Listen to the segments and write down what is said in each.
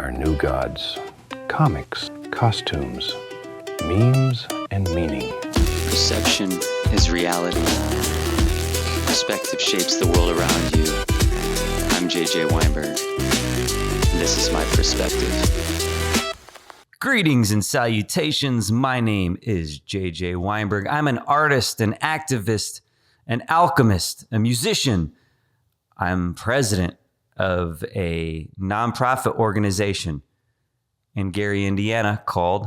are new gods, comics, costumes, memes, and meaning. Perception is reality. Perspective shapes the world around you. I'm JJ Weinberg, and this is my perspective. Greetings and salutations. My name is JJ Weinberg. I'm an artist, an activist, an alchemist, a musician. I'm president of a nonprofit organization in Gary, Indiana called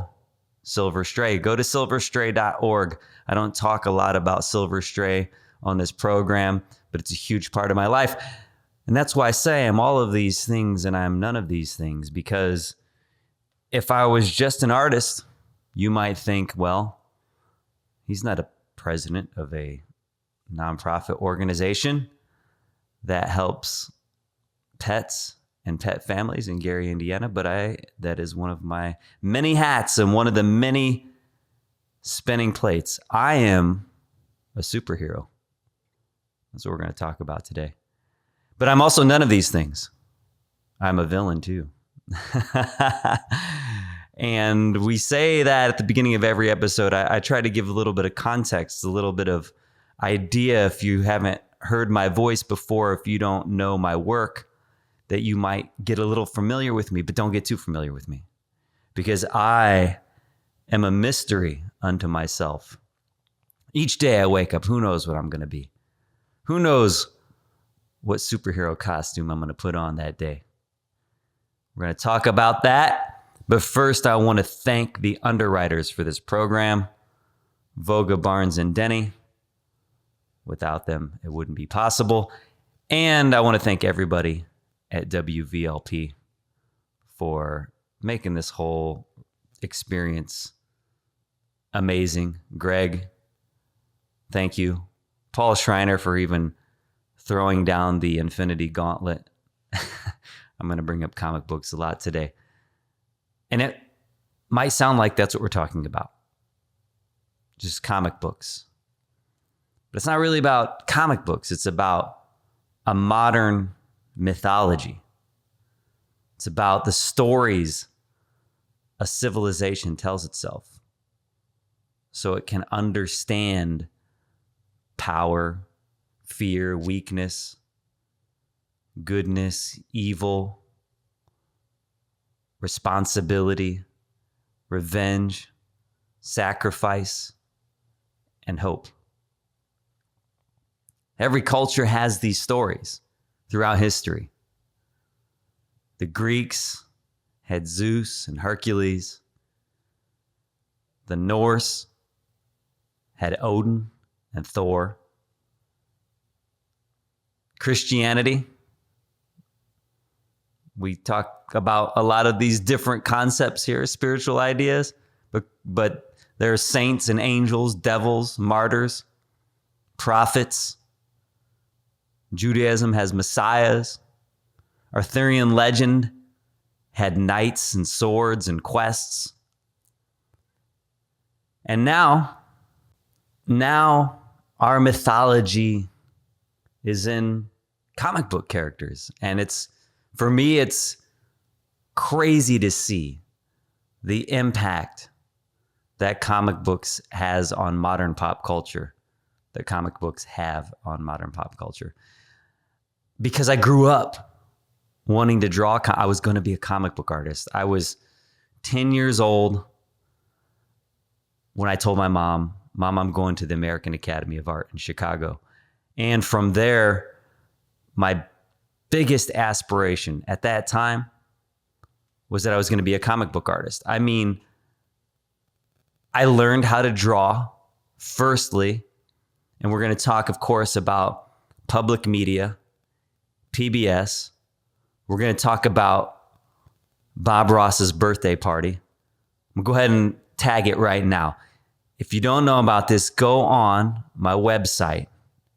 Silver Stray. Go to silverstray.org. I don't talk a lot about Silver Stray on this program, but it's a huge part of my life. And that's why I say I'm all of these things and I'm none of these things, because if I was just an artist, you might think, well, he's not a president of a nonprofit organization that helps pets and pet families in Gary, Indiana. But that is one of my many hats and one of the many spinning plates. I am a superhero. That's what we're going to talk about today. But I'm also none of these things. I'm a villain too. And we say that at the beginning of every episode. I try to give a little bit of context, a little bit of idea. If you haven't heard my voice before, if you don't know my work, that you might get a little familiar with me, but don't get too familiar with me, because I am a mystery unto myself. Each day I wake up, who knows what I'm going to be? Who knows what superhero costume I'm going to put on that day? We're going to talk about that. But first, I want to thank the underwriters for this program, Voga, Barnes, and Denny. Without them, it wouldn't be possible. And I want to thank everybody at WVLP for making this whole experience amazing. Greg, thank you. Paul Schreiner for even throwing down the Infinity Gauntlet. I'm going to bring up comic books a lot today. And it might sound like that's what we're talking about. Just comic books. But it's not really about comic books. It's about a modern mythology. It's about the stories a civilization tells itself so it can understand power, fear, weakness, goodness, evil, responsibility, revenge, sacrifice, and hope. Every culture has these stories throughout history. The Greeks had Zeus and Hercules. The Norse had Odin and Thor. Christianity, we talk about a lot of these different concepts here, spiritual ideas, but there are saints and angels, devils, martyrs, prophets. Judaism has messiahs. Arthurian legend had knights and swords and quests. And now our mythology is in comic book characters. And for me, it's crazy to see the impact that comic books has on modern pop culture, that comic books have on modern pop culture. Because I grew up wanting to draw. I was going to be a comic book artist. I was 10 years old when I told my mom, I'm going to the American Academy of Art in Chicago. And from there, my biggest aspiration at that time was that I was going to be a comic book artist. I mean, I learned how to draw firstly, and we're going to talk, of course, about public media, PBS. We're going to talk about Bob Ross's birthday party. I'm going to go ahead and tag it right now. If you don't know about this, go on my website,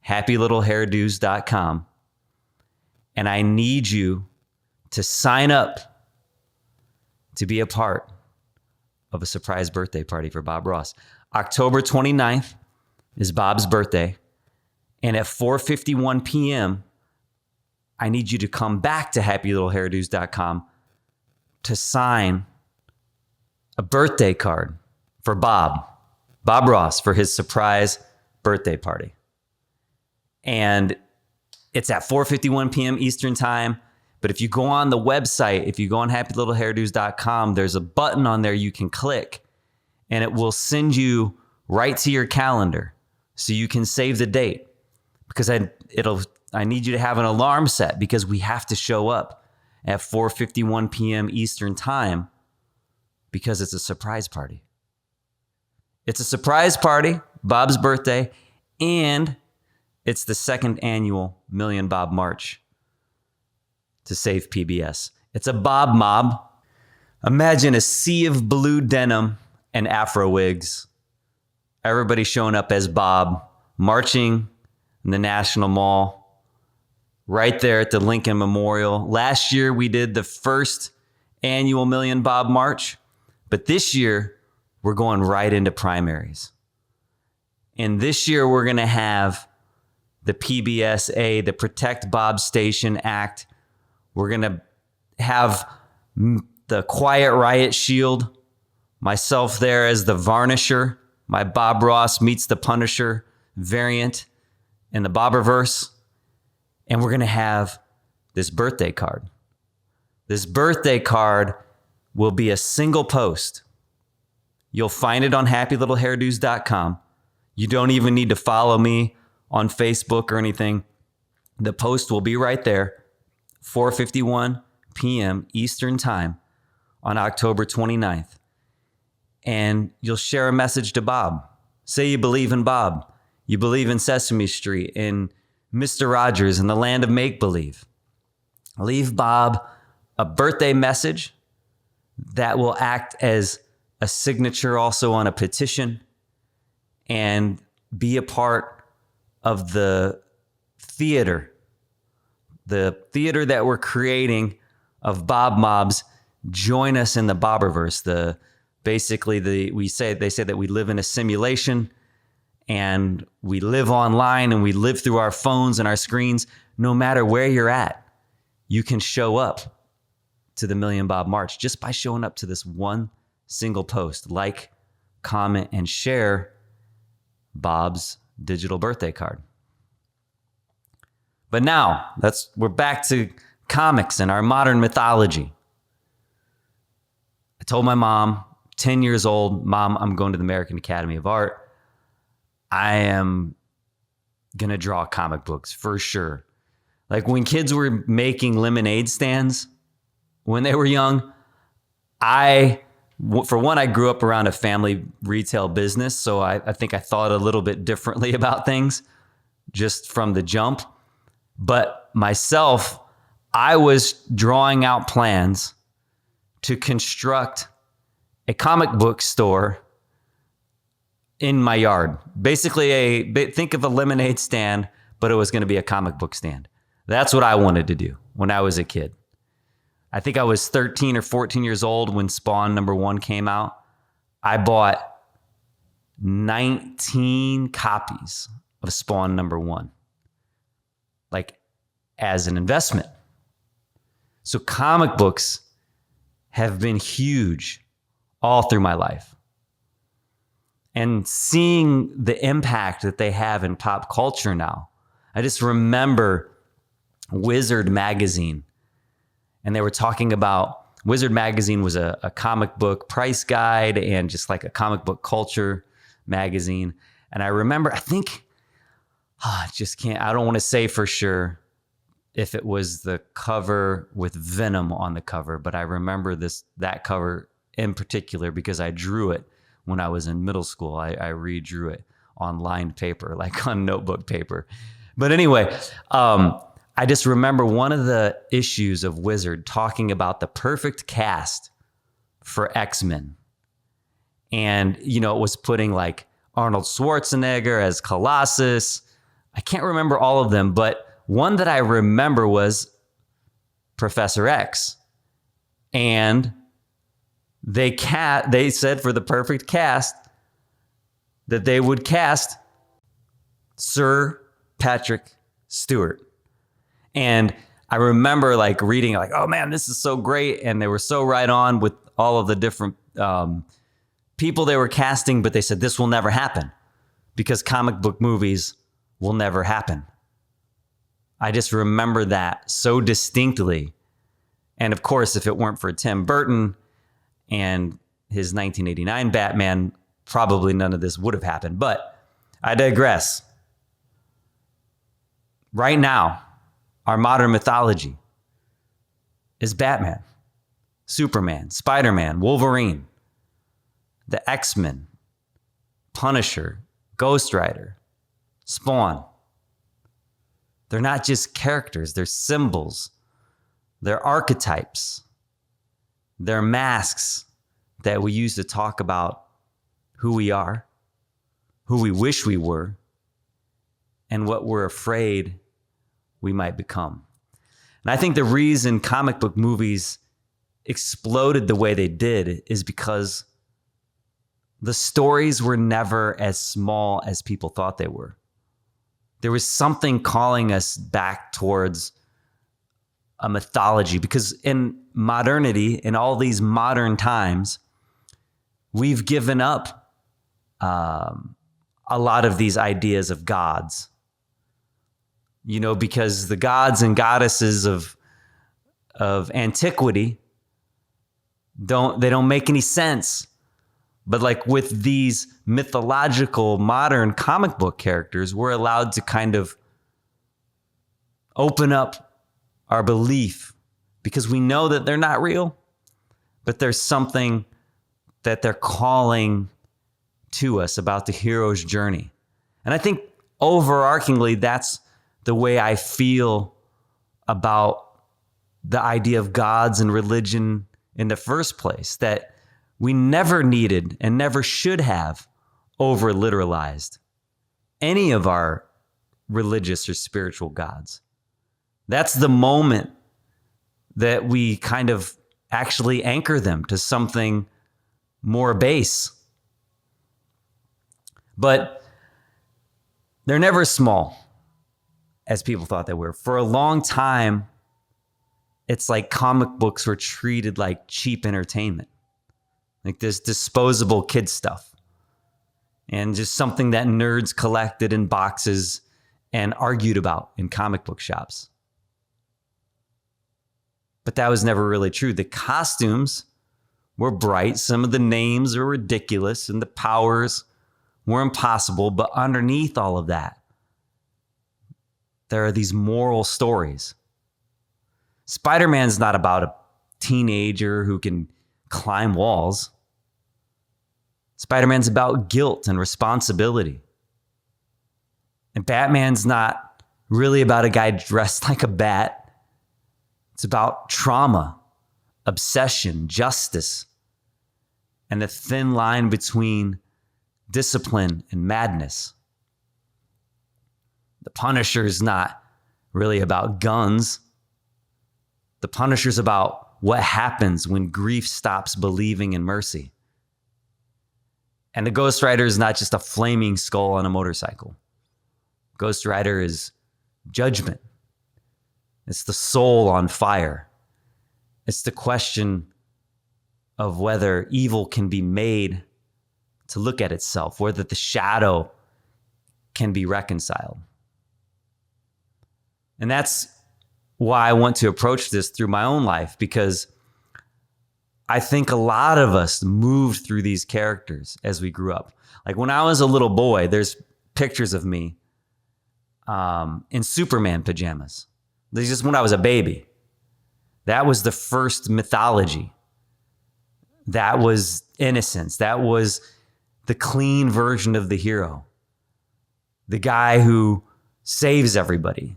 happylittlehairdos.com, and I need you to sign up to be a part of a surprise birthday party for Bob Ross. October 29th is Bob's birthday, and at 4:51 p.m., I need you to come back to happylittlehairdos.com to sign a birthday card for Bob Ross, for his surprise birthday party. And it's at 4:51 p.m. Eastern time. But if you go on the website, if you go on happylittlehairdos.com, there's a button on there you can click, and it will send you right to your calendar so you can save the date. Because I need you to have an alarm set, because we have to show up at 4:51 p.m. Eastern time, because it's a surprise party. It's a surprise party, Bob's birthday, and it's the second annual Million Bob March to save PBS. It's a Bob mob. Imagine a sea of blue denim and afro wigs. Everybody showing up as Bob, marching in the National Mall, right there at the Lincoln Memorial. Last year, we did the first annual Million Bob March, but this year, we're going right into primaries. And this year, we're going to have the PBSA, the Protect Bob Station Act. We're going to have the Quiet Riot Shield, myself there as the Varnisher, my Bob Ross meets the Punisher variant in the Bobberverse. And we're going to have this birthday card. This birthday card will be a single post. You'll find it on happylittlehairdos.com. You don't even need to follow me on Facebook or anything. The post will be right there, 4:51 p.m. Eastern time on October 29th. And you'll share a message to Bob. Say you believe in Bob. You believe in Sesame Street, in Mr. Rogers, and the land of make-believe. Leave Bob a birthday message that will act as a signature also on a petition, and be a part of the theater that we're creating of Bob mobs. Join us in the Bobberverse. They say that we live in a simulation, and we live online, and we live through our phones and our screens. No matter where you're at, you can show up to the Million Bob March just by showing up to this one single post. Like, comment, and share Bob's digital birthday card. But now, we're back to comics and our modern mythology. I told my mom, 10 years old, Mom, I'm going to the American Academy of Art. I am going to draw comic books for sure. Like when kids were making lemonade stands when they were young, I grew up around a family retail business, so I think I thought a little bit differently about things just from the jump. But myself, I was drawing out plans to construct a comic book store in my yard. Basically, think of a lemonade stand, but it was going to be a comic book stand. That's what I wanted to do when I was a kid. I think I was 13 or 14 years old when Spawn #1 came out. I bought 19 copies of Spawn #1, like as an investment. So comic books have been huge all through my life. And seeing the impact that they have in pop culture now, I just remember Wizard magazine. And they were talking about, Wizard magazine was a comic book price guide and just like a comic book culture magazine. And I remember, I don't want to say for sure if it was the cover with Venom on the cover, but I remember that cover in particular because I drew it when I was in middle school. I redrew it on lined paper, like on notebook paper. But anyway, I just remember one of the issues of Wizard talking about the perfect cast for X-Men. And, it was putting like Arnold Schwarzenegger as Colossus. I can't remember all of them, but one that I remember was Professor X. And they said for the perfect cast that they would cast Sir Patrick Stewart. And I remember like reading like, oh man, this is so great. And they were so right on with all of the different people they were casting, but they said this will never happen because comic book movies will never happen. I just remember that so distinctly. And of course, if it weren't for Tim Burton and his 1989 Batman, probably none of this would have happened. But I digress. Right now, our modern mythology is Batman, Superman, Spider-Man, Wolverine, the X-Men, Punisher, Ghost Rider, Spawn. They're not just characters, they're symbols, they're archetypes, they're masks that we use to talk about who we are, who we wish we were, and what we're afraid we might become. And I think the reason comic book movies exploded the way they did is because the stories were never as small as people thought they were. There was something calling us back towards a mythology, because in modernity, in all these modern times, we've given up a lot of these ideas of gods. You know, because the gods and goddesses of antiquity don't make any sense. But like with these mythological modern comic book characters, we're allowed to kind of open up our belief because we know that they're not real, but there's something that they're calling to us about the hero's journey. And I think overarchingly, that's the way I feel about the idea of gods and religion in the first place, that we never needed and never should have over literalized any of our religious or spiritual gods. That's the moment that we kind of actually anchor them to something more base. But they're never small as people thought they were. For a long time, it's like comic books were treated like cheap entertainment, like this disposable kid stuff, and just something that nerds collected in boxes and argued about in comic book shops. But that was never really true. The costumes were bright, some of the names were ridiculous, and the powers were impossible. But underneath all of that, there are these moral stories. Spider-Man's not about a teenager who can climb walls. Spider-Man's about guilt and responsibility. And Batman's not really about a guy dressed like a bat. It's about trauma, obsession, justice, and the thin line between discipline and madness. The Punisher's not really about guns. The Punisher's about what happens when grief stops believing in mercy. And the Ghost Rider is not just a flaming skull on a motorcycle. Ghost Rider is judgment. It's the soul on fire. It's the question of whether evil can be made to look at itself, whether the shadow can be reconciled. And that's why I want to approach this through my own life, because I think a lot of us moved through these characters as we grew up. Like when I was a little boy, there's pictures of me in Superman pajamas. This is just when I was a baby. That was the first mythology. That was innocence. That was the clean version of the hero. The guy who saves everybody.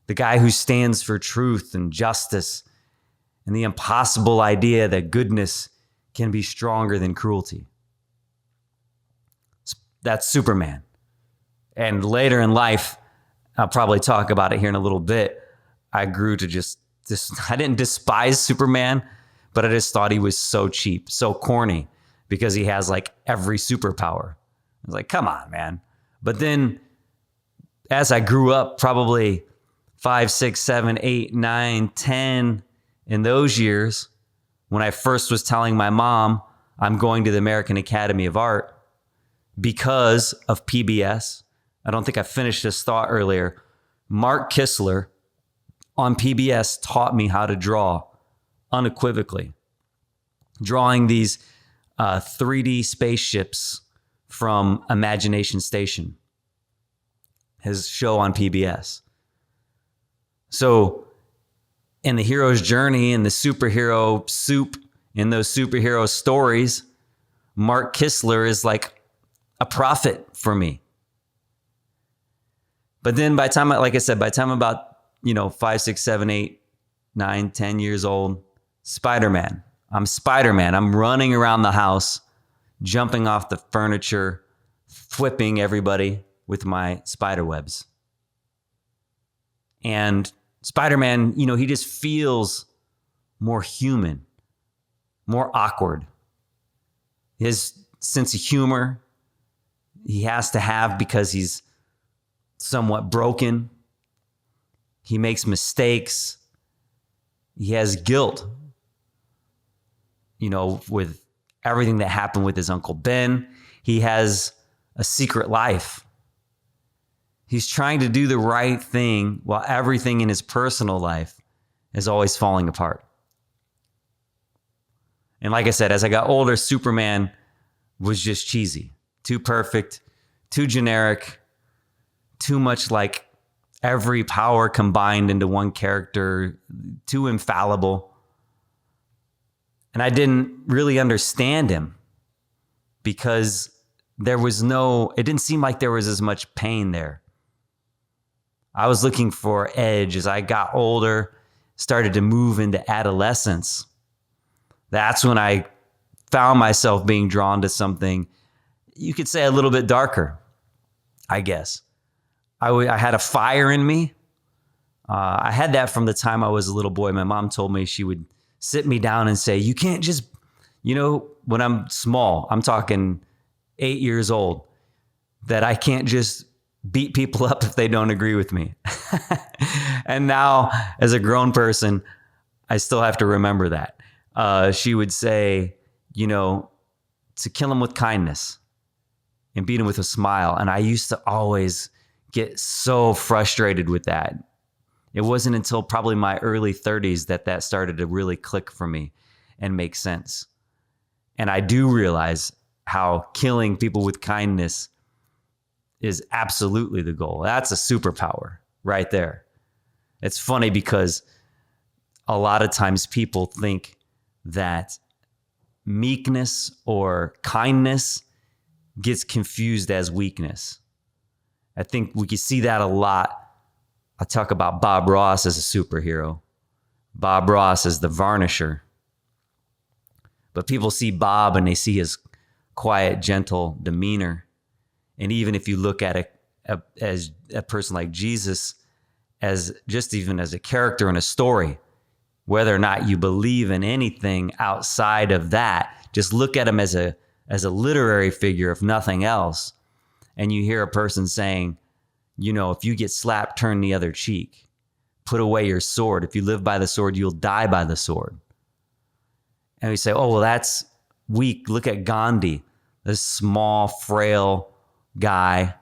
The guy who stands for truth and justice and the impossible idea that goodness can be stronger than cruelty. That's Superman. And later in life, I'll probably talk about it here in a little bit, I grew to just I didn't despise Superman, but I just thought he was so cheap, so corny, because he has like every superpower. I was like, come on, man. But then as I grew up, probably 5, 6, 7, 8, 9, 10, in those years, when I first was telling my mom I'm going to the American Academy of Art because of PBS. I don't think I finished this thought earlier. Mark Kistler on PBS taught me how to draw unequivocally. Drawing these 3D spaceships from Imagination Station, his show on PBS. So in the hero's journey and the superhero soup, in those superhero stories, Mark Kistler is like a prophet for me. But then by the time, like I said, by the time I'm about, 5, 6, 7, 8, 9, 10 years old, Spider-Man. I'm Spider-Man. I'm running around the house, jumping off the furniture, whipping everybody with my spider webs. And Spider-Man, he just feels more human, more awkward. His sense of humor, he has to have because he's somewhat broken. He makes mistakes. He has guilt, with everything that happened with his Uncle Ben. He has a secret life. He's trying to do the right thing while everything in his personal life is always falling apart. And like I said, as I got older, Superman was just cheesy, too perfect, too generic, too much like every power combined into one character, too infallible. And I didn't really understand him because it didn't seem like there was as much pain there. I was looking for edge as I got older, started to move into adolescence. That's when I found myself being drawn to something, you could say a little bit darker, I guess. I had a fire in me. I had that from the time I was a little boy. My mom told me she would sit me down and say, you can't just, when I'm small, I'm talking 8 years old, that I can't just beat people up if they don't agree with me. And now, as a grown person, I still have to remember that. She would say, to kill him with kindness and beat him with a smile. And I used to always get so frustrated with that. It wasn't until probably my early 30s that started to really click for me and make sense. And I do realize how killing people with kindness is absolutely the goal. That's a superpower right there. It's funny because a lot of times people think that meekness or kindness gets confused as weakness. I think we can see that a lot. I talk about Bob Ross as a superhero, Bob Ross as the varnisher. But people see Bob and they see his quiet, gentle demeanor. And even if you look at as a person like Jesus, as just even as a character in a story, whether or not you believe in anything outside of that, just look at him as a literary figure, if nothing else. And you hear a person saying, if you get slapped, turn the other cheek. Put away your sword. If you live by the sword, you'll die by the sword. And we say, oh, well, that's weak. Look at Gandhi, this small, frail guy.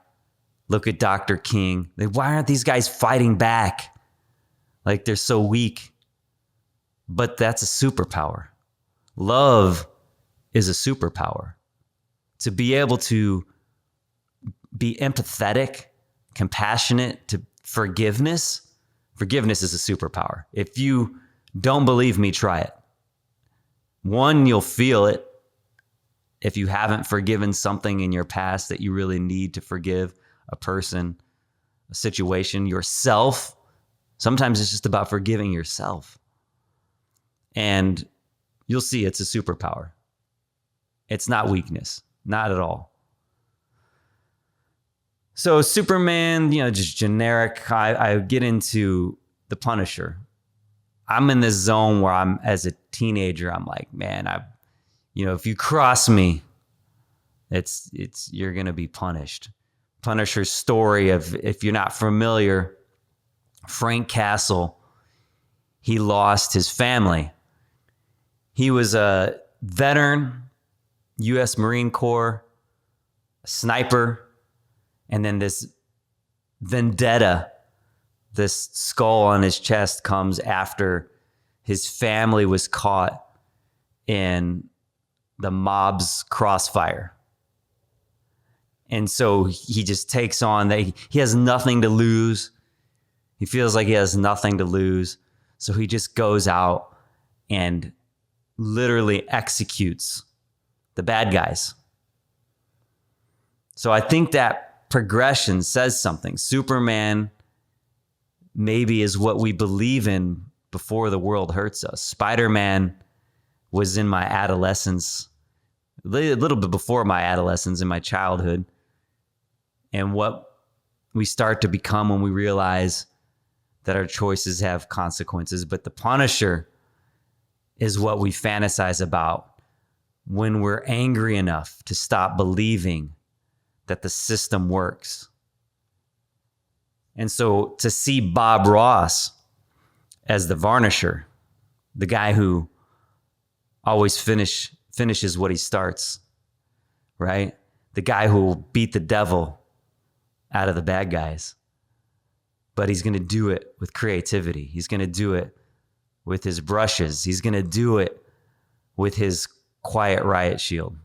Look at Dr. King. Why aren't these guys fighting back? Like they're so weak. But that's a superpower. Love is a superpower. To be able to be empathetic, compassionate, to forgiveness is a superpower. If you don't believe me, try it. One, you'll feel it. If you haven't forgiven something in your past that you really need to forgive, a person, a situation, yourself, sometimes it's just about forgiving yourself. And you'll see it's a superpower. It's not weakness, not at all. So Superman, just generic. I get into the Punisher. I'm in this zone where I'm, as a teenager, I'm like, man, if you cross me, you're gonna be punished. Punisher's story of, if you're not familiar Frank Castle, he lost his family. He was a veteran, U.S. Marine Corps, sniper, and then this vendetta, this skull on his chest, comes after his family was caught in the mob's crossfire. And so he just takes on that. He has nothing to lose. He feels like he has nothing to lose. So he just goes out and literally executes the bad guys. So I think that progression says something. Superman maybe is what we believe in before the world hurts us. Spider-Man was in my adolescence, a little bit before my adolescence, in my childhood. And what we start to become when we realize that our choices have consequences. But the Punisher is what we fantasize about when we're angry enough to stop believing that the system works. And so to see Bob Ross as the Varnisher, the guy who always finishes what he starts, right? The guy who will beat the devil out of the bad guys. But he's going to do it with creativity. He's going to do it with his brushes. He's going to do it with his quiet riot shield,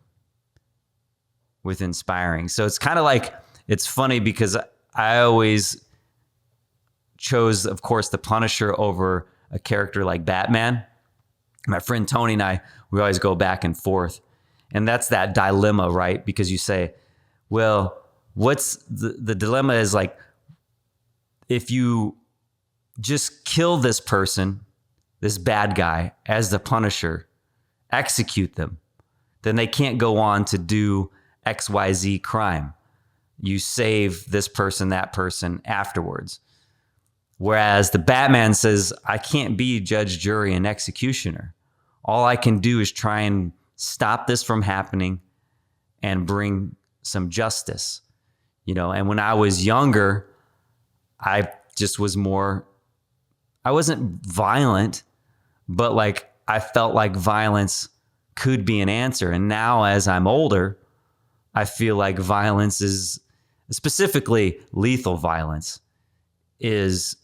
with inspiring. So it's kind of like, it's funny because I always chose, of course, the Punisher over a character like Batman. My friend Tony and I, we always go back and forth. And that's that dilemma, right? Because you say, well, what's the dilemma is like, if you just kill this person, this bad guy, as the Punisher, execute them, then they can't go on to do XYZ crime. You save this person, that person afterwards. Whereas the Batman says, I can't be judge, jury, and executioner. All I can do is try and stop this from happening and bring some justice. You know, and when I was younger, I just was more, I wasn't violent, but like I felt like violence could be an answer. And now as I'm older, I feel like violence is, specifically lethal violence, is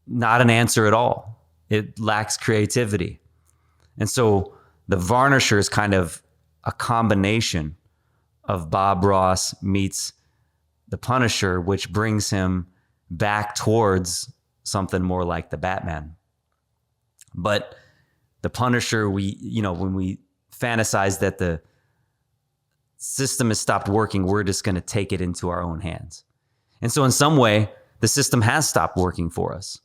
not an answer at all. It lacks creativity. And so the Varnisher is kind of a combination of Bob Ross meets the Punisher, which brings him back towards something more like the Batman. But the Punisher, when we fantasize that the system has stopped working, we're just going to take it into our own hands. And so in some way, the system has stopped working for us.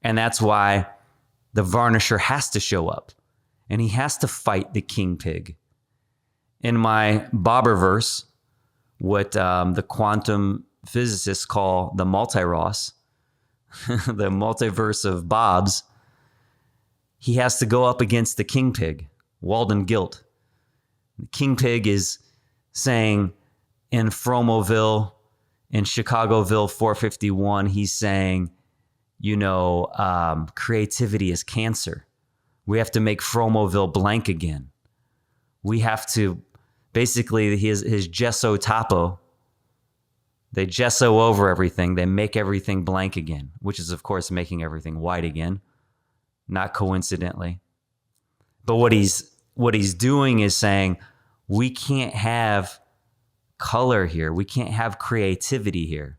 And that's why the Varnisher has to show up and he has to fight the King Pig. In my Bobberverse, what the quantum physicists call the multi-Ross, the multiverse of Bobs, he has to go up against the King Pig, Walden Guilt. The King Pig is saying in Fromoville, in Chicagoville 451, he's saying, creativity is cancer. We have to make Fromoville blank again. We have to, basically, his gesso topo, they gesso over everything. They make everything blank again, which is, of course, making everything white again, not coincidentally. But what he's doing is saying, we can't have color here. We can't have creativity here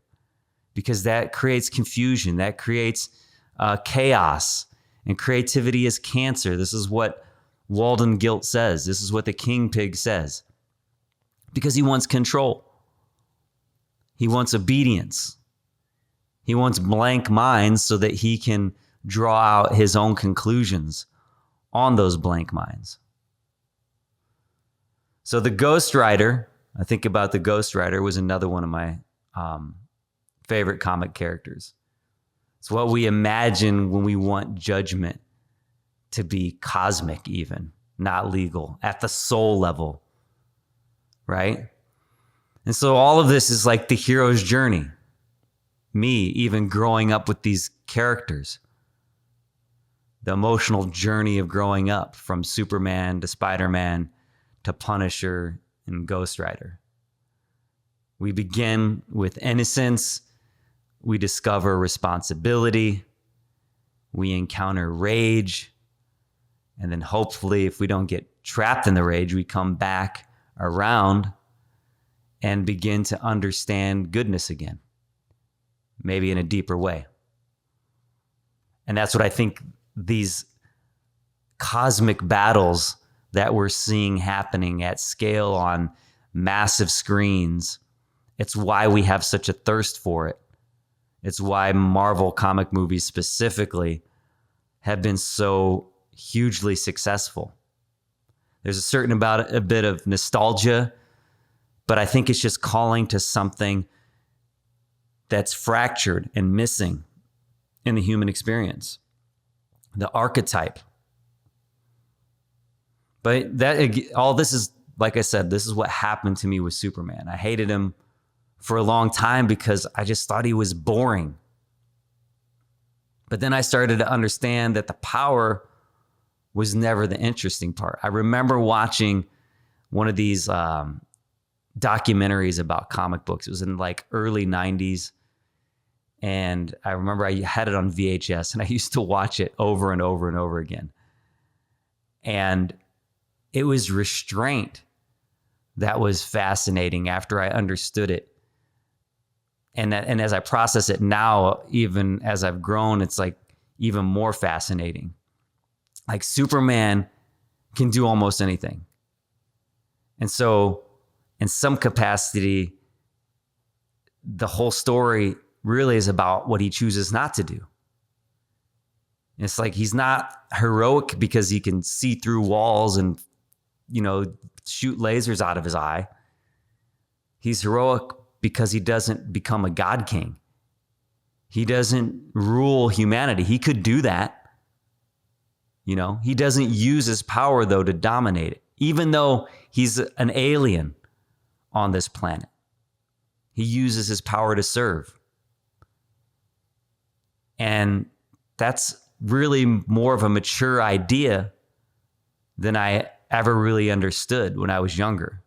because that creates confusion. That creates chaos. And creativity is cancer. This is what Walden Guilt says. This is what the King Pig says. Because he wants control. He wants obedience. He wants blank minds so that he can draw out his own conclusions on those blank minds. So the Ghost Rider, I think about the Ghost Rider, was another one of my favorite comic characters. It's what we imagine when we want judgment to be cosmic even, not legal, at the soul level, right? And so all of this is like the hero's journey. me, even growing up with these characters. The emotional journey of growing up from Superman to Spider-Man to Punisher and Ghost Rider. We begin with innocence. We discover responsibility. We encounter rage. And then hopefully, if we don't get trapped in the rage, we come back around and begin to understand goodness again, maybe in a deeper way. And that's what I think these cosmic battles that we're seeing happening at scale on massive screens, it's why we have such a thirst for it. It's why Marvel comic movies specifically have been so hugely successful. There's a bit of nostalgia, but I think it's just calling to something that's fractured and missing in the human experience. The archetype. But all this is, like I said, this is what happened to me with Superman. I hated him for a long time because I just thought he was boring. But then I started to understand that the power was never the interesting part. I remember watching one of these documentaries about comic books. It was in like early 90s. And I remember I had it on VHS and I used to watch it over and over and over again. And it was restraint that was fascinating after I understood it. And as I process it now, even as I've grown, it's like even more fascinating. Like Superman can do almost anything. And so in some capacity, the whole story really is about what he chooses not to do. It's like he's not heroic because he can see through walls and, shoot lasers out of his eye. He's heroic because he doesn't become a god king. He doesn't rule humanity. He could do that. He doesn't use his power, though, to dominate it, even though he's an alien on this planet. He uses his power to serve. And that's really more of a mature idea than I ever really understood when I was younger.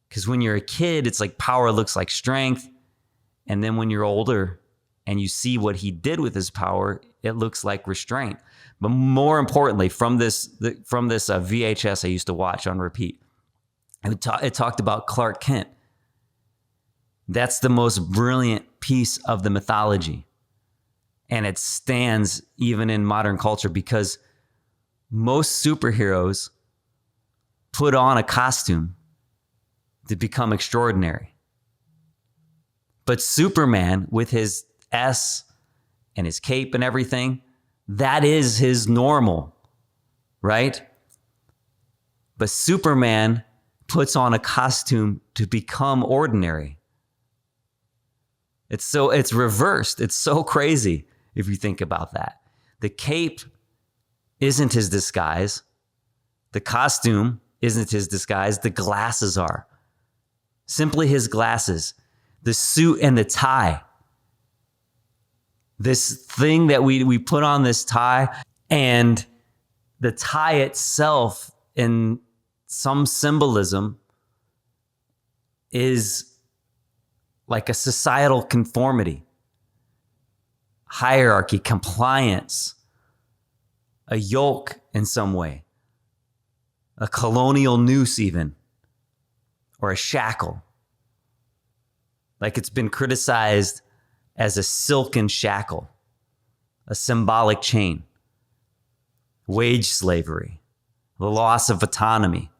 Because when you're a kid, it's like power looks like strength. And then when you're older and you see what he did with his power, it looks like restraint. But more importantly, from this VHS I used to watch on repeat, it talked about Clark Kent. That's the most brilliant piece of the mythology. And it stands even in modern culture because most superheroes put on a costume to become extraordinary. But Superman, with his S and his cape and everything, that is his normal, right? But Superman puts on a costume to become ordinary. It's reversed. It's so crazy if you think about that. The cape isn't his disguise. The costume isn't his disguise. The glasses are. Simply his glasses. The suit and the tie. This thing that we put on this tie, and the tie itself in some symbolism is like a societal conformity, hierarchy, compliance, a yoke in some way, a colonial noose even, or a shackle. Like it's been criticized as a silken shackle, a symbolic chain, wage slavery, the loss of autonomy.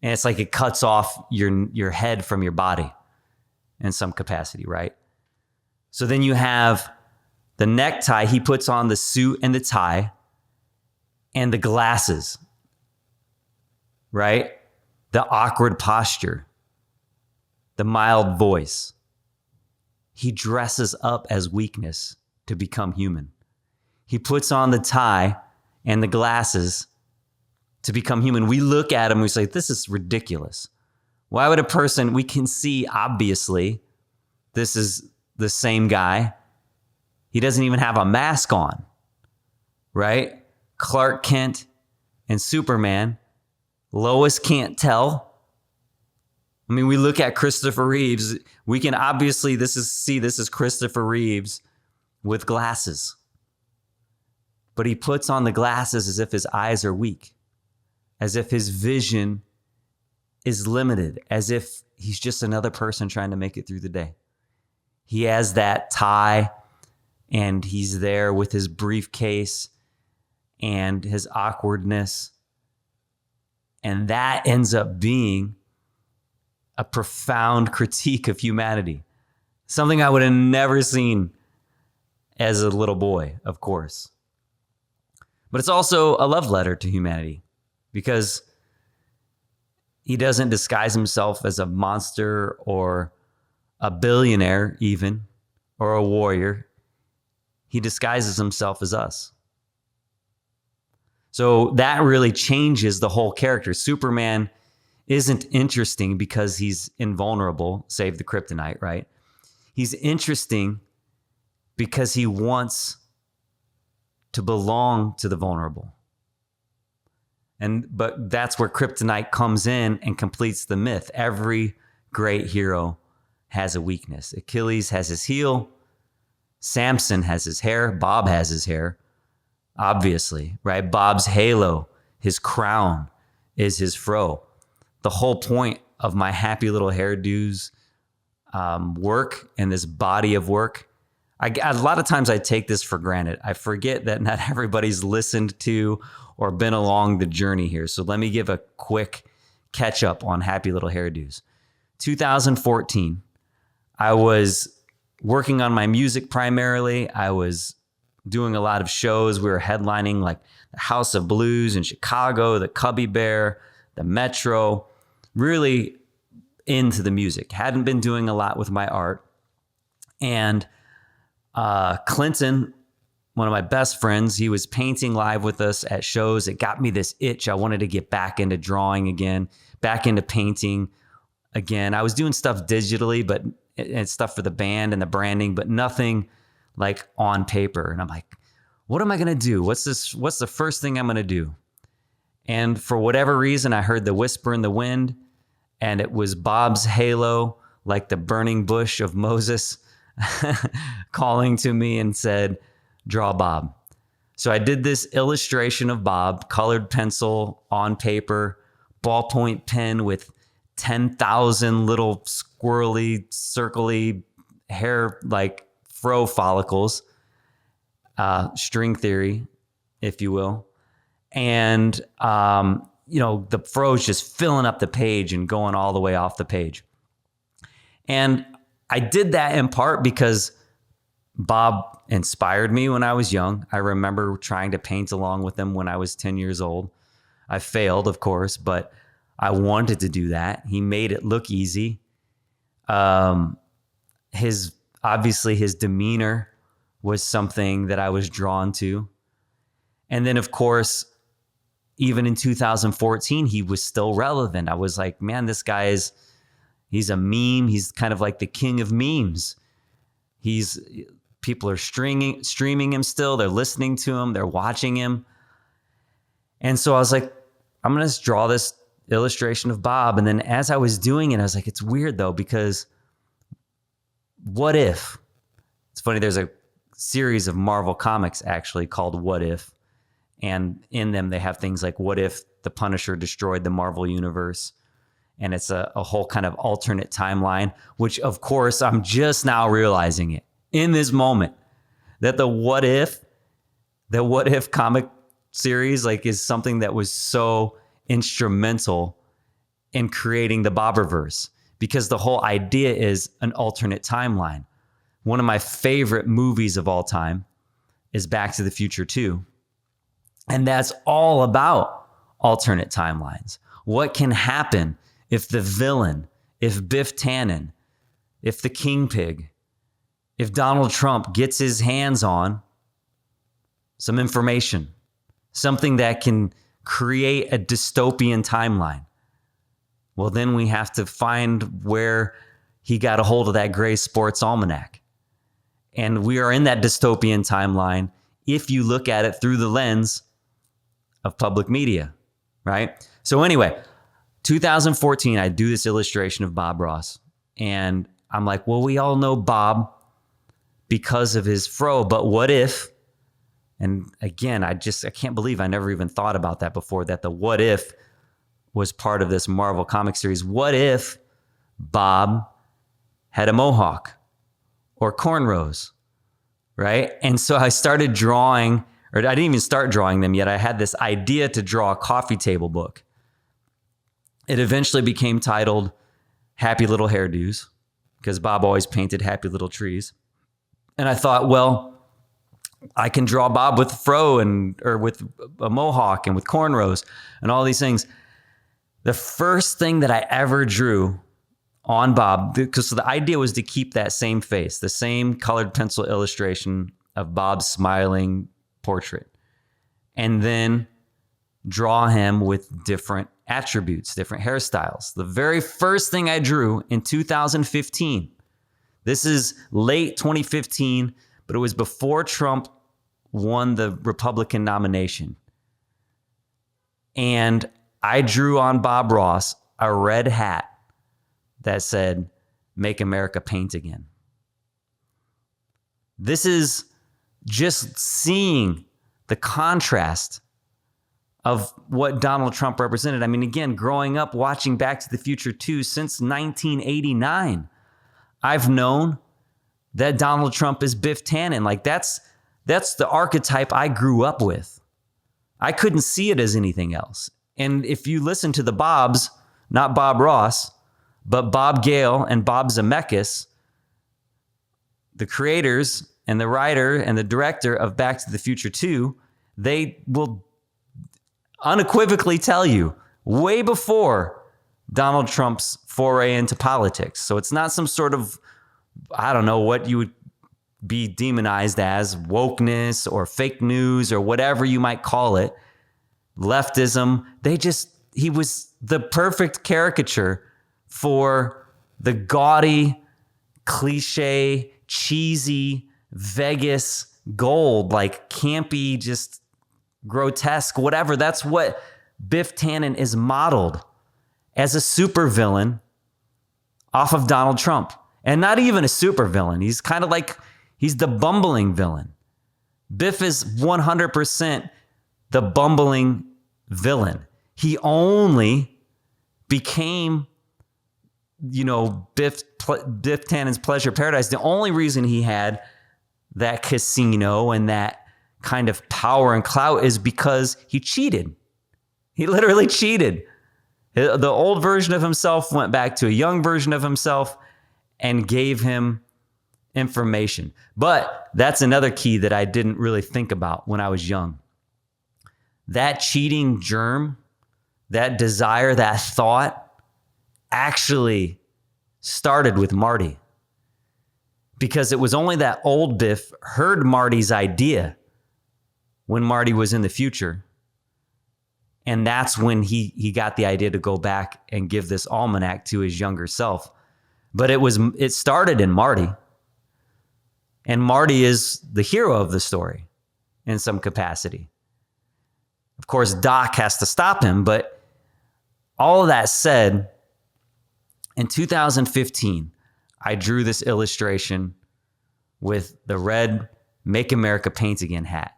And it's like it cuts off your head from your body in some capacity, right? So then you have the necktie. He puts on the suit and the tie and the glasses, right? The awkward posture, the mild voice. He dresses up as weakness to become human. He puts on the tie and the glasses to become human. We look at him and we say, this is ridiculous. Why would a person, we can see obviously this is the same guy. He doesn't even have a mask on, right? Clark Kent and Superman. Lois can't tell. I mean, we look at Christopher Reeves. We can obviously, this is Christopher Reeves with glasses. But he puts on the glasses as if his eyes are weak, as if his vision is limited, as if he's just another person trying to make it through the day. He has that tie, and he's there with his briefcase and his awkwardness. And that ends up being a profound critique of humanity. Something I would have never seen as a little boy, of course. But it's also a love letter to humanity, because he doesn't disguise himself as a monster or a billionaire even, or a warrior. He disguises himself as us. So that really changes the whole character. Superman isn't interesting because he's invulnerable, save the kryptonite, right? He's interesting because he wants to belong to the vulnerable. But that's where kryptonite comes in and completes the myth. Every great hero has a weakness. Achilles has his heel. Samson has his hair. Bob has his hair, obviously, right? Bob's halo, his crown, is his fro. The whole point of my happy little hairdos work and this body of work, a lot of times I take this for granted. I forget that not everybody's listened to or been along the journey here. So let me give a quick catch up on happy little hairdos. 2014, I was working on my music primarily. I was doing a lot of shows. We were headlining like the House of Blues in Chicago, the Cubby Bear, the Metro, really into the music. Hadn't been doing a lot with my art. And Clinton, one of my best friends, he was painting live with us at shows. It got me this itch. I wanted to get back into drawing again, back into painting again. I was doing stuff digitally, but and stuff for the band and the branding, but nothing like on paper. And I'm like, what am I going to do? What's the first thing I'm going to do? And for whatever reason, I heard the whisper in the wind, and it was Bob's halo, like the burning bush of Moses, calling to me and said, draw Bob. So I did this illustration of Bob, colored pencil on paper, ballpoint pen with 10,000 little squirrely, circly hair, like fro follicles, string theory, if you will. And, the fro's just filling up the page and going all the way off the page. And I did that in part because Bob inspired me when I was young. I remember trying to paint along with him when I was 10 years old. I failed, of course, but I wanted to do that. He made it look easy. His demeanor was something that I was drawn to. And then, of course, even in 2014, he was still relevant. I was like, man, this guy he's a meme. He's kind of like the king of memes. People are streaming him still. They're listening to him. They're watching him. And so I was like, I'm going to draw this illustration of Bob. And then as I was doing it, I was like, it's weird though, because what if? It's funny, there's a series of Marvel comics actually called What If. And in them, they have things like, what if the Punisher destroyed the Marvel universe? And it's a whole kind of alternate timeline, which of course, I'm just now realizing it in this moment, that the What If comic series is something that was so instrumental in creating the Bobberverse, because the whole idea is an alternate timeline. One of my favorite movies of all time is Back to the Future 2. And that's all about alternate timelines. What can happen if the villain, if Biff Tannen, if the King Pig, if Donald Trump gets his hands on some information, something that can create a dystopian timeline? Well, then we have to find where he got a hold of that gray sports almanac. And we are in that dystopian timeline if you look at it through the lens of public media, right? So anyway, 2014, I do this illustration of Bob Ross. And I'm like, well, we all know Bob because of his fro, but what if, and again, I can't believe I never even thought about that before, that the what if was part of this Marvel comic series. What if Bob had a mohawk or cornrows, right? And so I started drawing, or I didn't even start drawing them yet. I had this idea to draw a coffee table book. It eventually became titled Happy Little Hairdos, because Bob always painted happy little trees. And I thought, well, I can draw Bob with fro or with a mohawk and with cornrows and all these things. The first thing that I ever drew on Bob, because the idea was to keep that same face, the same colored pencil illustration of Bob's smiling portrait, and then draw him with different attributes, different hairstyles. The very first thing I drew in 2015, this is late 2015, but it was before Trump won the Republican nomination. And I drew on Bob Ross a red hat that said, "Make America Paint Again." This is just seeing the contrast of what Donald Trump represented. I mean, again, growing up watching Back to the Future 2 since 1989, I've known that Donald Trump is Biff Tannen. Like that's the archetype I grew up with. I couldn't see it as anything else. And if you listen to the Bobs, not Bob Ross, but Bob Gale and Bob Zemeckis, the creators and the writer and the director of Back to the Future 2, they will unequivocally tell you way before Donald Trump's foray into politics. So it's not some sort of, I don't know what you would be demonized as, wokeness or fake news or whatever you might call it, leftism. He was the perfect caricature for the gaudy, cliche, cheesy, Vegas gold, like campy, just grotesque, whatever. That's what Biff Tannen is modeled as a supervillain off of Donald Trump. And not even a supervillain. He's kind of like, he's the bumbling villain. Biff is 100% the bumbling villain. He only became, Biff Tannen's Pleasure Paradise. The only reason he had that casino and that kind of power and clout is because he cheated. He literally cheated. The old version of himself went back to a young version of himself and gave him information. But that's another key that I didn't really think about when I was young. That cheating germ, that desire, that thought actually started with Marty. Because it was only that old Biff heard Marty's idea when Marty was in the future. And that's when he got the idea to go back and give this almanac to his younger self. But it started in Marty. And Marty is the hero of the story in some capacity. Of course, Doc has to stop him. But all of that said, in 2015, I drew this illustration with the red Make America Paint Again hat.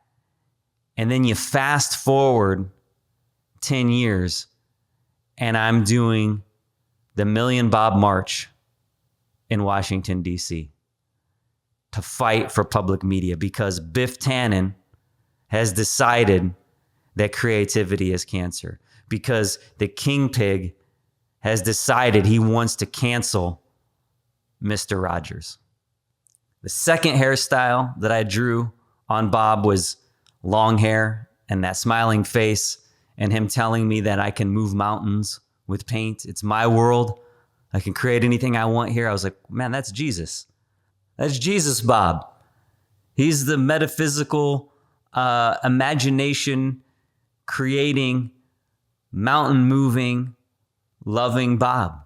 And then you fast forward 10 years and I'm doing the Million Bob March in Washington, D.C. to fight for public media because Biff Tannen has decided that creativity is cancer, because the King Pig has decided he wants to cancel Mr. Rogers. The second hairstyle that I drew on Bob was long hair and that smiling face and him telling me that I can move mountains with paint. It's my world. I can create anything I want here. I was like, man, that's Jesus. That's Jesus, Bob. He's the metaphysical imagination creating, mountain moving, loving Bob.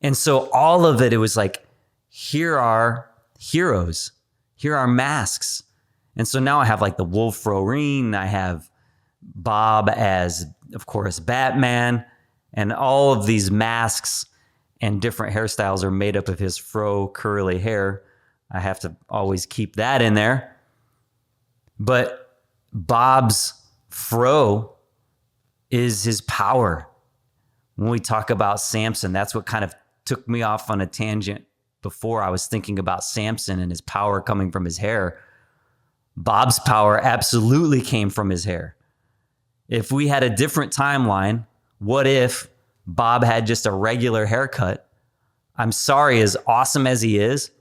And so all of it, it was like, here are heroes. Here are masks. And so now I have like the Wolverine. I have Bob as, of course, Batman. And all of these masks and different hairstyles are made up of his fro curly hair. I have to always keep that in there. But Bob's fro is his power. When we talk about Samson, that's what kind of took me off on a tangent before. I was thinking about Samson and his power coming from his hair. Bob's power absolutely came from his hair. If we had a different timeline, what if Bob had just a regular haircut? I'm sorry, as awesome as he is,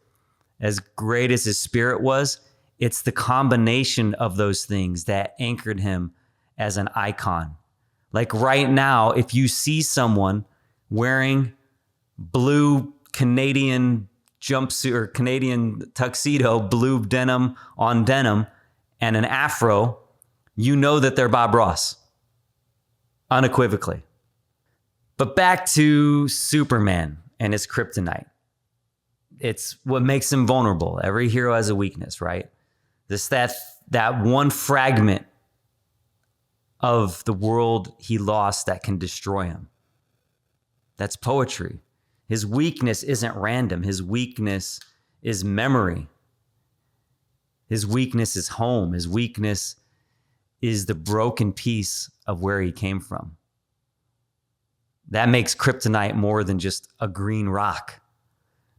as great as his spirit was, it's the combination of those things that anchored him as an icon. Like right now, if you see someone wearing blue Canadian jumpsuit or Canadian tuxedo, blue denim on denim, and an afro, you know that they're Bob Ross, unequivocally. But back to Superman and his kryptonite. It's what makes him vulnerable. Every hero has a weakness, right? That one fragment of the world he lost that can destroy him. That's poetry. His weakness isn't random. His weakness is memory. His weakness is home. His weakness is the broken piece of where he came from. That makes kryptonite more than just a green rock.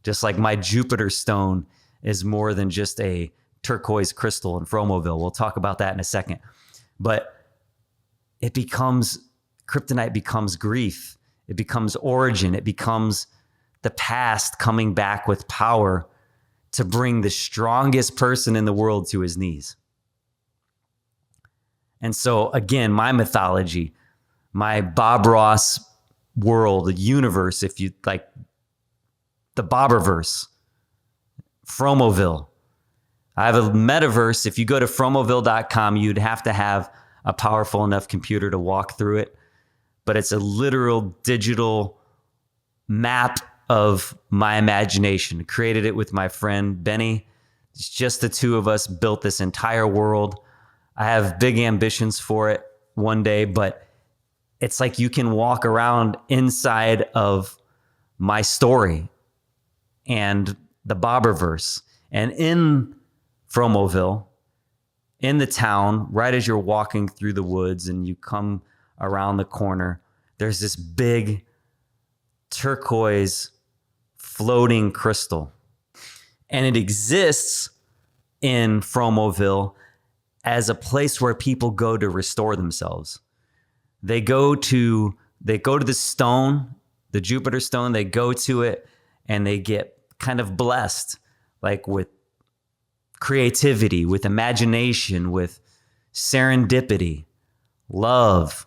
Just like my Jupiter stone is more than just a turquoise crystal in Fromoville. We'll talk about that in a second. But kryptonite becomes grief. It becomes origin. It becomes the past coming back with power to bring the strongest person in the world to his knees. And so again, my mythology, my Bob Ross world, the universe, if you like, the Bobberverse, Fromoville. I have a metaverse. If you go to fromoville.com, you'd have to have a powerful enough computer to walk through it. But it's a literal digital map of my imagination. Created it with my friend Benny. It's just the two of us built this entire world. I have big ambitions for it one day, but it's like you can walk around inside of my story and the Bobberverse. And in Fromoville, in the town, right as you're walking through the woods and you come around the corner, there's this big turquoise floating crystal. And it exists in Fromoville as a place where people go to restore themselves. They go to the stone, the Jupiter stone, they go to it and they get kind of blessed, like with creativity, with imagination, with serendipity, love,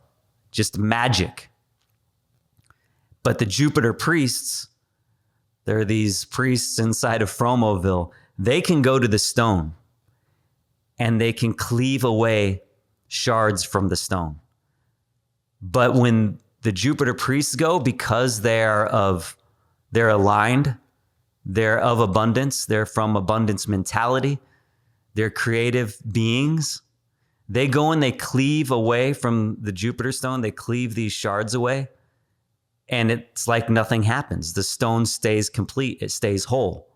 just magic. But the Jupiter priests, there are these priests inside of Fromoville, they can go to the stone and they can cleave away shards from the stone. But when the Jupiter priests go, because they're aligned, they're of abundance, they're from abundance mentality, they're creative beings, they go and they cleave away from the Jupiter stone, they cleave these shards away, and it's like nothing happens. The stone stays complete, it stays whole.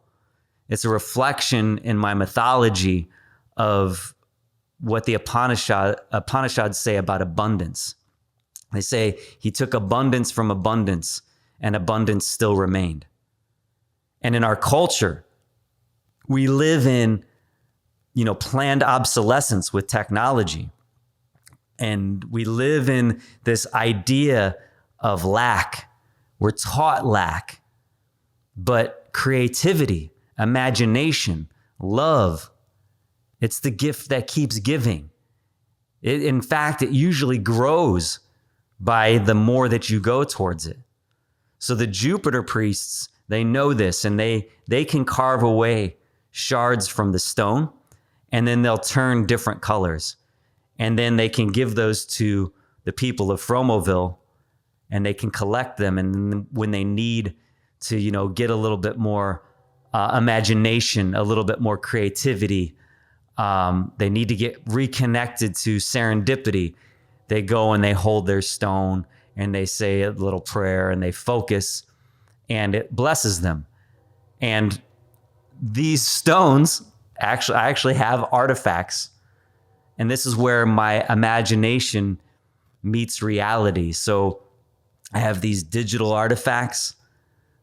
It's a reflection in my mythology of what the Upanishads say about abundance. They say he took abundance from abundance and abundance still remained. And in our culture, we live in, planned obsolescence with technology. And we live in this idea of lack. We're taught lack. But creativity, imagination, love, it's the gift that keeps giving. In fact, it usually grows by the more that you go towards it. So the Jupiter priests, they know this, and they can carve away shards from the stone, and then they'll turn different colors. And then they can give those to the people of Fromoville, and they can collect them. And when they need to, get a little bit more imagination, a little bit more creativity. They need to get reconnected to serendipity. They go and they hold their stone and they say a little prayer and they focus, and it blesses them. And these stones, I actually have artifacts. And this is where my imagination meets reality. So I have these digital artifacts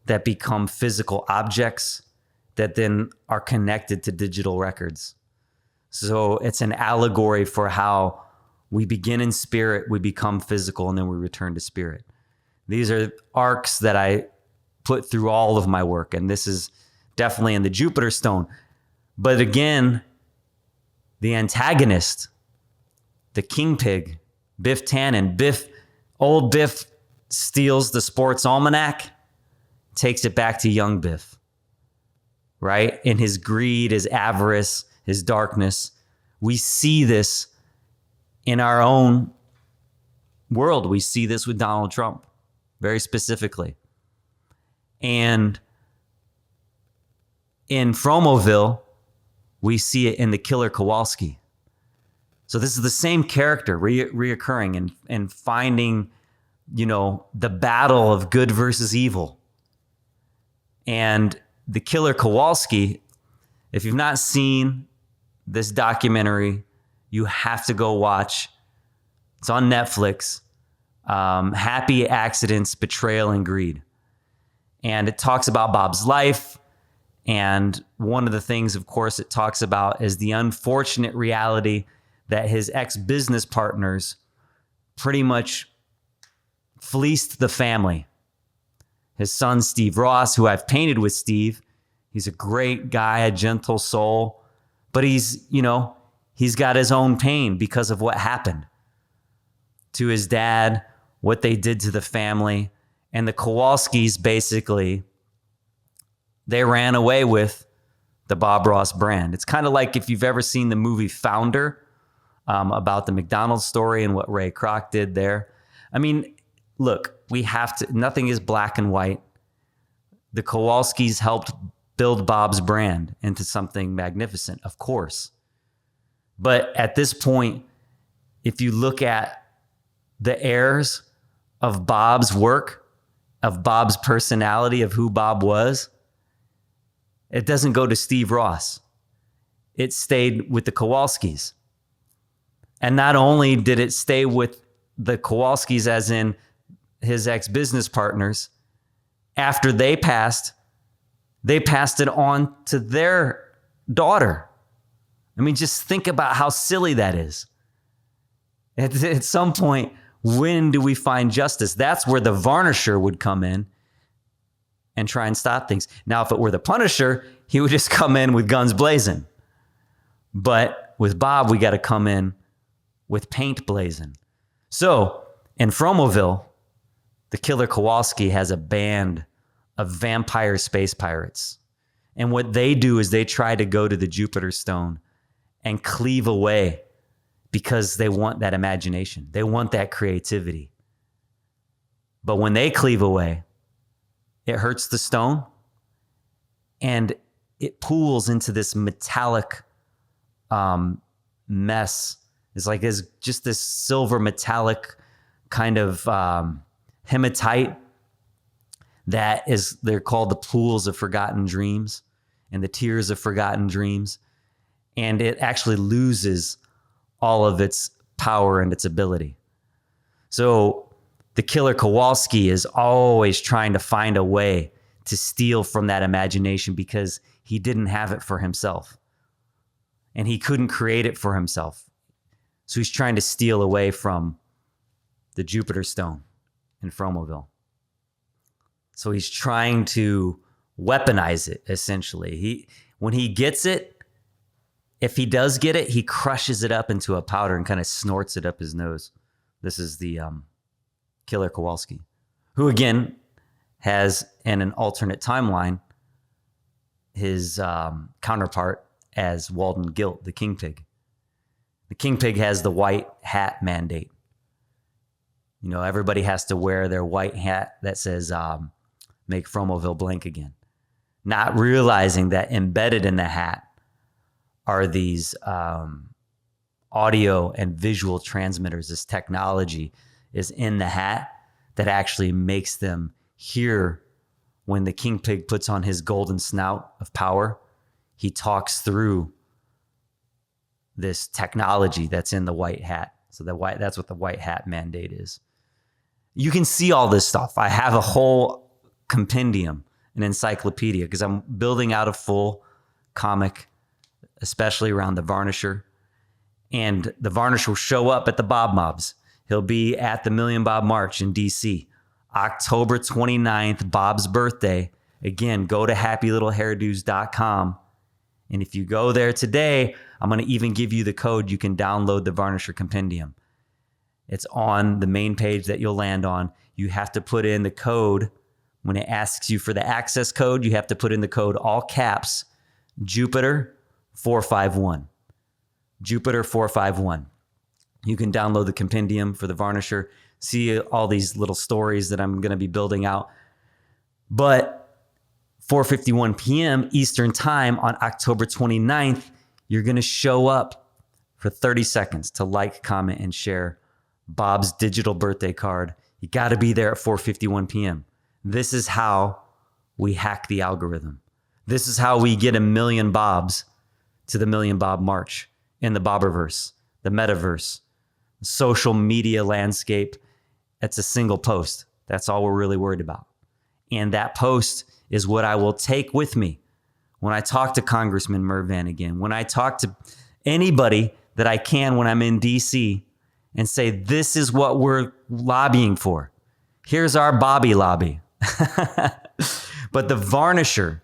that become physical objects that then are connected to digital records. So it's an allegory for how we begin in spirit, we become physical, and then we return to spirit. These are arcs that I put through all of my work, and this is definitely in the Jupiter stone. But again, the antagonist, the king pig, Biff Tannen. Old Biff steals the sports almanac, takes it back to young Biff, right? In his greed, his avarice, his darkness. We see this in our own world. We see this with Donald Trump, very specifically. And in Fromoville, we see it in the killer Kowalski. So this is the same character reoccurring and finding, the battle of good versus evil. And the killer Kowalski, if you've not seen this documentary, you have to go watch. It's on Netflix. Happy Accidents, Betrayal, and Greed. And it talks about Bob's life. And one of the things, of course, it talks about is the unfortunate reality that his ex-business partners pretty much fleeced the family. His son, Steve Ross, who I've painted with Steve, he's a great guy, a gentle soul, but he's got his own pain because of what happened to his dad, what they did to the family. And the Kowalskis, basically, they ran away with the Bob Ross brand. It's kind of like if you've ever seen the movie Founder, about the McDonald's story and what Ray Kroc did there. I mean, look, nothing is black and white. The Kowalskis helped build Bob's brand into something magnificent, of course. But at this point, if you look at the heirs of Bob's work, of Bob's personality, of who Bob was, it doesn't go to Steve Ross. It stayed with the Kowalskis. And not only did it stay with the Kowalskis, as in his ex-business partners, after they passed it on to their daughter. I mean, just think about how silly that is. At some point, when do we find justice? That's where the Varnisher would come in and try and stop things. Now, if it were the Punisher, he would just come in with guns blazing. But with Bob, we got to come in with paint blazing. So in Fromoville, the killer Kowalski has a band of vampire space pirates. And what they do is they try to go to the Jupiter stone and cleave away because they want that imagination. They want that creativity. But when they cleave away, it hurts the stone and it pools into this metallic mess. It's like there's just this silver metallic kind of hematite they're called the pools of forgotten dreams and the tears of forgotten dreams. And it actually loses all of its power and its ability. So the killer Kowalski is always trying to find a way to steal from that imagination because he didn't have it for himself. And he couldn't create it for himself. So he's trying to steal away from the Jupiter stone in Fromoville. So he's trying to weaponize it, essentially. When he gets it, if he does get it, he crushes it up into a powder and kind of snorts it up his nose. This is the killer Kowalski, who again has, in an alternate timeline, his counterpart as Walden Gilt, the King Pig. The King Pig has the white hat mandate. Everybody has to wear their white hat that says make Fromoville blank again. Not realizing that embedded in the hat are these audio and visual transmitters. This technology is in the hat that actually makes them hear when the king pig puts on his golden snout of power. He talks through this technology that's in the white hat. So that's what the white hat mandate is. You can see all this stuff. I have a whole compendium, an encyclopedia, because I'm building out a full comic, especially around the Varnisher. And the Varnisher will show up at the Bob Mobs. He'll be at the Million Bob March in DC, October 29th, Bob's birthday. Again, go to happylittlehairdos.com. And if you go there today, I'm going to even give you the code. You can download the Varnisher Compendium. It's on the main page that you'll land on. You have to put in the code. When it asks you for the access code, you have to put in the code, all caps, Jupiter 451. Jupiter 451. You can download the compendium for the Varnisher, see all these little stories that I'm going to be building out. But 4:51 p.m. Eastern Time on October 29th, you're going to show up for 30 seconds to like, comment, and share Bob's digital birthday card. You got to be there at 4:51 p.m. This is how we hack the algorithm. This is how we get 1 million Bobs to the Million Bob March in the Bobberverse, the metaverse, social media landscape. It's a single post. That's all we're really worried about. And that post is what I will take with me when I talk to Congressman Merv Van again, when I talk to anybody that I can when I'm in DC and say, this is what we're lobbying for. Here's our Bobby lobby. But the Varnisher,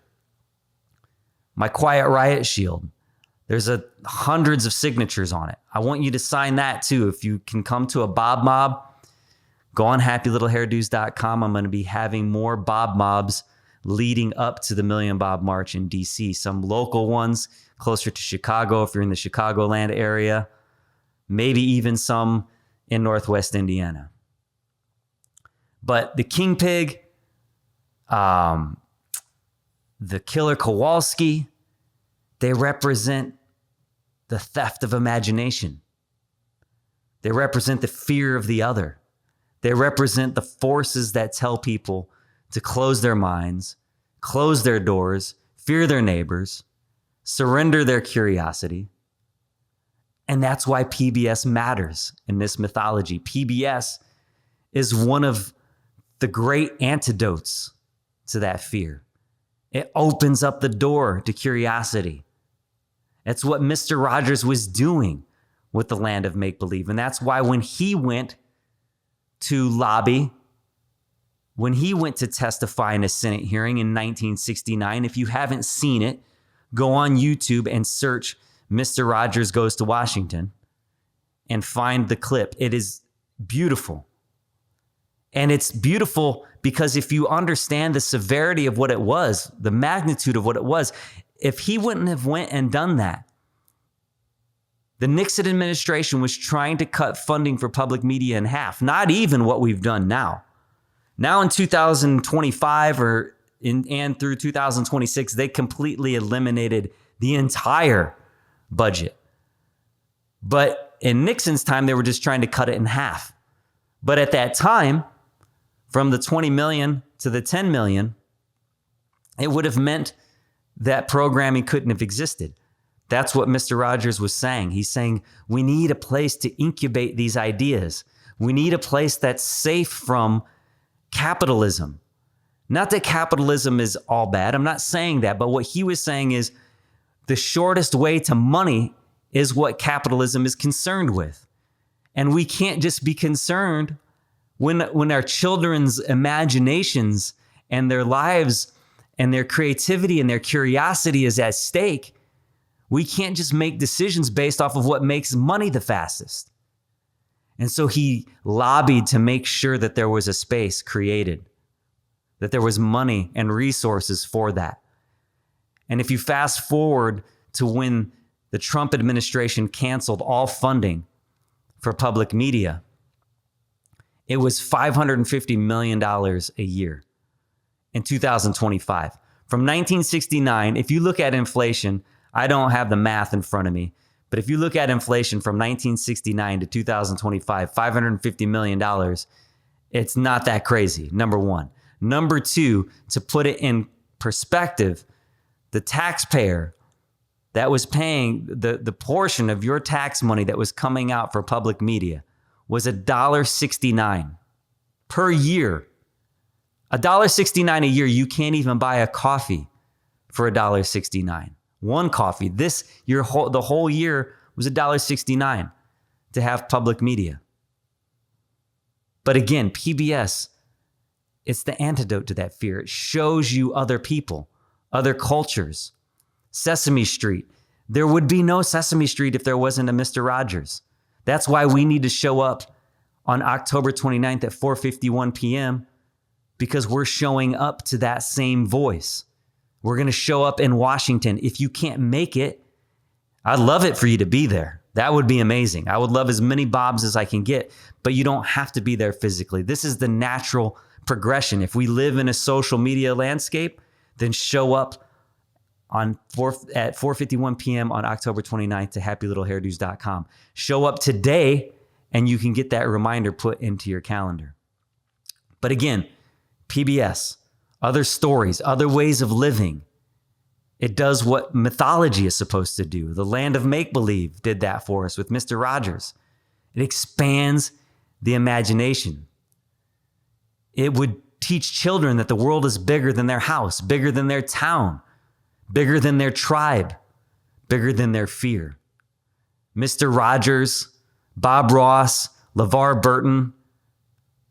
my Quiet Riot shield, there's hundreds of signatures on it. I want you to sign that too. If you can come to a Bob Mob, go on happylittlehairdos.com. I'm going to be having more Bob Mobs leading up to the Million Bob March in DC. Some local ones closer to Chicago if you're in the Chicagoland area. Maybe even some in Northwest Indiana. But the King Pig, the Killer Kowalski, they represent the theft of imagination. They represent the fear of the other. They represent the forces that tell people to close their minds, close their doors, fear their neighbors, surrender their curiosity. And that's why PBS matters in this mythology. PBS is one of the great antidotes to that fear. It opens up the door to curiosity. It's what Mr. Rogers was doing with the land of make-believe. And that's why when he went to lobby, when he went to testify in a Senate hearing in 1969, if you haven't seen it, go on YouTube and search Mr. Rogers Goes to Washington and find the clip. It is beautiful. And it's beautiful because if you understand the severity of what it was, the magnitude of what it was, if he wouldn't have went and done that, the Nixon administration was trying to cut funding for public media in half, not even what we've done now. Now in 2025 and through 2026, they completely eliminated the entire budget. But in Nixon's time, they were just trying to cut it in half. But at that time, from the 20 million to the 10 million, it would have meant that programming couldn't have existed. That's what Mr. Rogers was saying. He's saying, we need a place to incubate these ideas. We need a place that's safe from capitalism. Not that capitalism is all bad. I'm not saying that. But what he was saying is the shortest way to money is what capitalism is concerned with. And we can't just be concerned when our children's imaginations and their lives and their creativity and their curiosity is at stake. We can't just make decisions based off of what makes money the fastest. And so he lobbied to make sure that there was a space created, that there was money and resources for that. And if you fast forward to when the Trump administration canceled all funding for public media, it was $550 million a year. in 2025. From 1969, if you look at inflation, I don't have the math in front of me, but if you look at inflation from 1969 to 2025, $550 million, it's not that crazy, number one. Number two, to put it in perspective, the taxpayer that was paying the portion of your tax money that was coming out for public media was $1.69 per year. $1.69 a year. You can't even buy a coffee for $1.69. One coffee. The whole year was $1.69 to have public media. But again, PBS, it's the antidote to that fear. It shows you other people, other cultures. Sesame Street. There would be no Sesame Street if there wasn't a Mr. Rogers. That's why we need to show up on October 29th at 4:51 p.m. because we're showing up to that same voice. We're going to show up in Washington. If you can't make it, I'd love it for you to be there. That would be amazing. I would love as many Bobs as I can get, but you don't have to be there physically. This is the natural progression. If we live in a social media landscape, then show up at 4:51 p.m. on October 29th to happylittlehairdos.com. Show up today and you can get that reminder put into your calendar. But again, PBS, other stories, other ways of living. It does what mythology is supposed to do. The Land of Make-Believe did that for us with Mr. Rogers. It expands the imagination. It would teach children that the world is bigger than their house, bigger than their town, bigger than their tribe, bigger than their fear. Mr. Rogers, Bob Ross, LeVar Burton,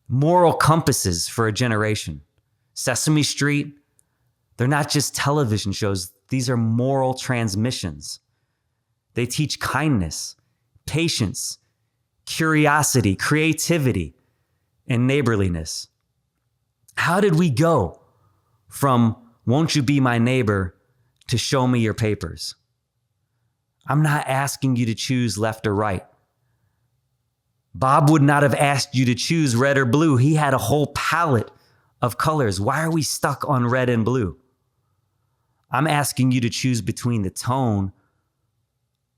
moral compasses for a generation. Sesame Street, they're not just television shows. These are moral transmissions. They teach kindness, patience, curiosity, creativity, and neighborliness. How did we go from "Won't you be my neighbor" to "Show me your papers"? I'm not asking you to choose left or right. Bob would not have asked you to choose red or blue. He had a whole palette of colors. Why are we stuck on red and blue? I'm asking you to choose between the tone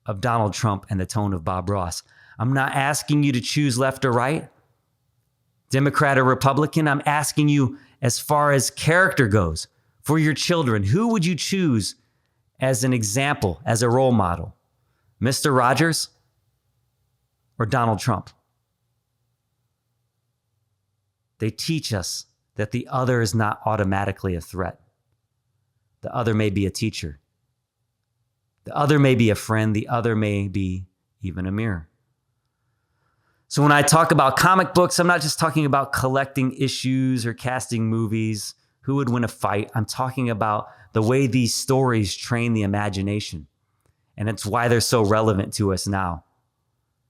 of Donald Trump and the tone of Bob Ross. I'm not asking you to choose left or right, Democrat or Republican. I'm asking you, as far as character goes, for your children, who would you choose as an example, as a role model? Mr. Rogers or Donald Trump? They teach us that the other is not automatically a threat. The other may be a teacher. The other may be a friend. The other may be even a mirror. So when I talk about comic books, I'm not just talking about collecting issues or casting movies. Who would win a fight? I'm talking about the way these stories train the imagination. And it's why they're so relevant to us now.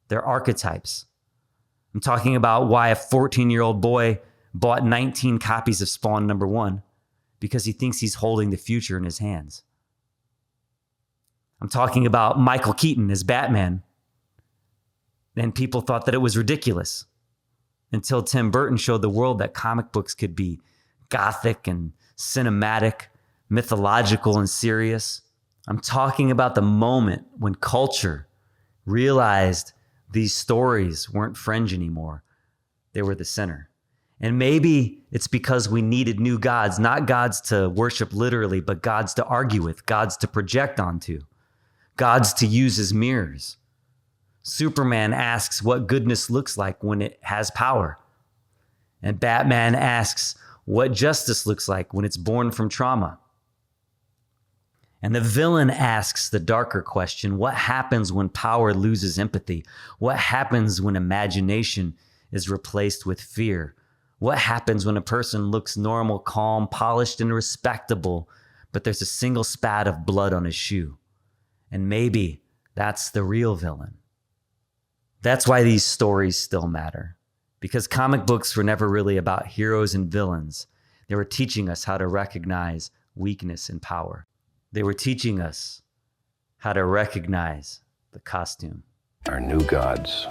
They're archetypes. I'm talking about why a 14-year-old boy bought 19 copies of Spawn #1 because he thinks he's holding the future in his hands. I'm talking about Michael Keaton as Batman. And people thought that it was ridiculous until Tim Burton showed the world that comic books could be gothic and cinematic, mythological and serious. I'm talking about the moment when culture realized these stories weren't fringe anymore. They were the center. And maybe it's because we needed new gods, not gods to worship literally, but gods to argue with, gods to project onto, gods to use as mirrors. Superman asks what goodness looks like when it has power. And Batman asks what justice looks like when it's born from trauma. And the villain asks the darker question, what happens when power loses empathy? What happens when imagination is replaced with fear? What happens when a person looks normal, calm, polished, and respectable, but there's a single spat of blood on his shoe? And maybe that's the real villain. That's why these stories still matter, because comic books were never really about heroes and villains. They were teaching us how to recognize weakness and power. They were teaching us how to recognize the costume. Our new gods,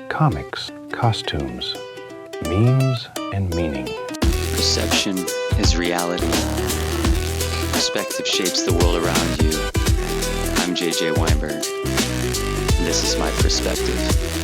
comics, costumes, memes, and meaning. Perception is reality. Perspective shapes the world around you. I'm JJ Weinberg, and this is my perspective.